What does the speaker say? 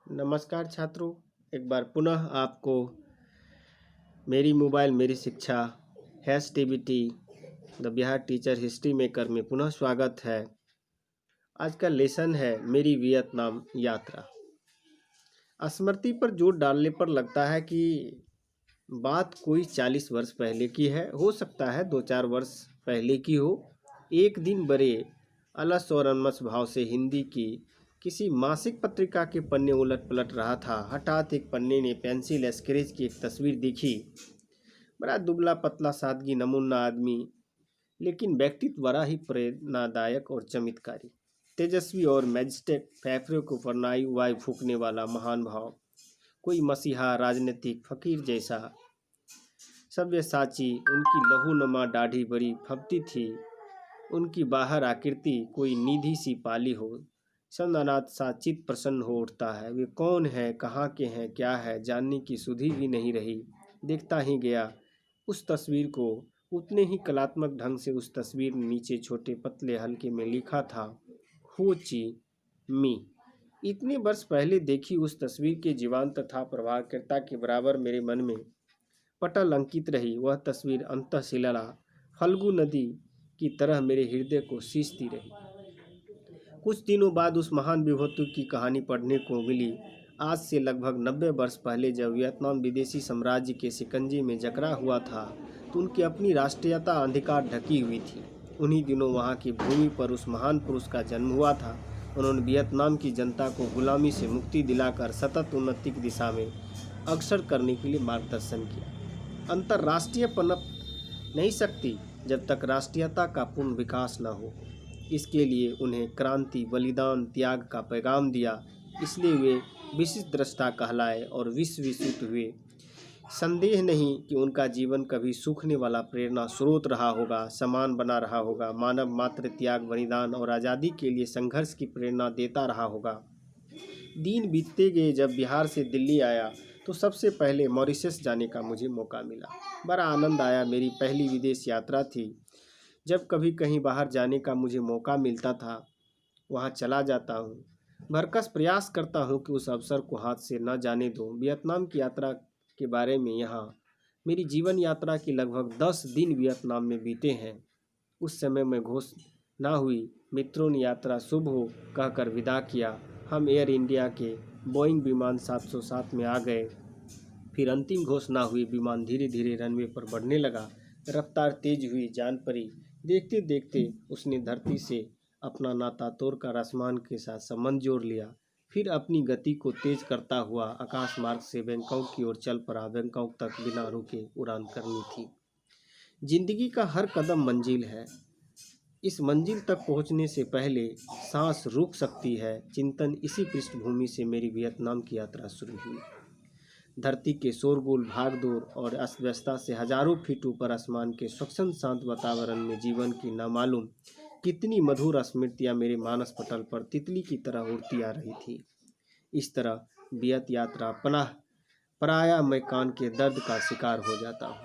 नमस्कार छात्रों। एक बार पुनः आपको मेरी मोबाइल मेरी शिक्षा #TBT the Bihar teacher history maker में पुनः स्वागत है। आज का लेसन है मेरी वियतनाम यात्रा। स्मृति पर जोर डालने पर लगता है कि बात कोई 40 वर्ष पहले की है। हो सकता है 2-4 वर्ष पहले की हो। एक दिन बड़े अलस और अनमस भाव से हिंदी की किसी मासिक पत्रिका के पन्ने उलट पलट रहा था। हठात एक पन्ने ने पेंसिल स्केच की एक तस्वीर दिखी। बड़ा दुबला पतला सादगी नमूना आदमी, लेकिन व्यक्तित्व बड़ा ही प्रेरणादायक और चमत्कारी। तेजस्वी और मैजेस्टिक फेफड़े को परनाई वायु फूकने वाला महान भाव, कोई मसीहा राजनीतिक फकीर जैसा सव्यसाची। उनकी लहूनुमा दाढ़ी बड़ी फबती थी। उनकी बाहर आकृति कोई निधि सी पाली हो। सननाथ सा चित्त प्रसन्न हो उठता है। वे कौन है, कहाँ के हैं, क्या है, जानने की सुधि भी नहीं रही। देखता ही गया उस तस्वीर को। उतने ही कलात्मक ढंग से उस तस्वीर में नीचे छोटे पतले हल्के में लिखा था, हो ची मी। इतने वर्ष पहले देखी उस तस्वीर के जीवंत तथा प्रभावकर्ता के बराबर मेरे मन में पटल अंकित रही। वह तस्वीर अंतःशिला फल्गु नदी की तरह मेरे हृदय को सींचती रही। कुछ दिनों बाद उस महान विभूति की कहानी पढ़ने को मिली। आज से लगभग 90 वर्ष पहले जब वियतनाम विदेशी साम्राज्य के शिकंजे में जकड़ा हुआ था, तो उनकी अपनी राष्ट्रीयता अंधकार ढकी हुई थी। उन्हीं दिनों वहाँ की भूमि पर उस महान पुरुष का जन्म हुआ था। उन्होंने वियतनाम की जनता को गुलामी से मुक्ति दिलाकर सतत उन्नति की दिशा में अग्रसर करने के लिए मार्गदर्शन किया। अंतर्राष्ट्रीय पनप नहीं सकती जब तक राष्ट्रीयता का पूर्ण विकास न हो। इसके लिए उन्हें क्रांति, बलिदान, त्याग का पैगाम दिया। इसलिए वे विशिष्ट दृष्टा कहलाए और विश्व विश्रुत हुए। संदेह नहीं कि उनका जीवन कभी सूखने वाला प्रेरणा स्रोत रहा होगा, समान बना रहा होगा, मानव मात्र त्याग, बलिदान और आज़ादी के लिए संघर्ष की प्रेरणा देता रहा होगा। दिन बीतते गए। जब बिहार से दिल्ली आया तो सबसे पहले मॉरिशस जाने का मुझे मौका मिला। बड़ा आनंद आया। मेरी पहली विदेश यात्रा थी। जब कभी कहीं बाहर जाने का मुझे मौका मिलता था, वहाँ चला जाता हूँ। भरकस प्रयास करता हूँ कि उस अवसर को हाथ से न जाने दूँ। वियतनाम की यात्रा के बारे में यहाँ मेरी जीवन यात्रा के लगभग 10 दिन वियतनाम में बीते हैं। उस समय में घोषणा हुई। मित्रों ने यात्रा शुभ हो कहकर विदा किया। हम एयर इंडिया के बोइंग विमान 707 में आ गए। फिर अंतिम घोषणा हुई। विमान धीरे धीरे रनवे पर बढ़ने लगा। रफ्तार तेज हुई, जान पड़ी। देखते देखते उसने धरती से अपना नाता तोड़कर आसमान के साथ संबंध जोड़ लिया। फिर अपनी गति को तेज करता हुआ आकाश मार्ग से बैंकॉक की ओर चल पड़ा। बैंकॉक तक बिना रुके उड़ान करनी थी। जिंदगी का हर कदम मंजिल है। इस मंजिल तक पहुंचने से पहले सांस रुक सकती है। चिंतन इसी पृष्ठभूमि से मेरी वियतनाम की यात्रा शुरू हुई। धरती के शोरगुल, भागदौड़ और अस्त व्यस्तता से हजारों फीट ऊपर आसमान के स्वच्छ शांत वातावरण में जीवन की नामालूम कितनी मधुर स्मृतियाँ मेरे मानस पटल पर तितली की तरह उड़ती आ रही थी। इस तरह वियत यात्रा पराया मैं कान के दर्द का शिकार हो जाता हूँ।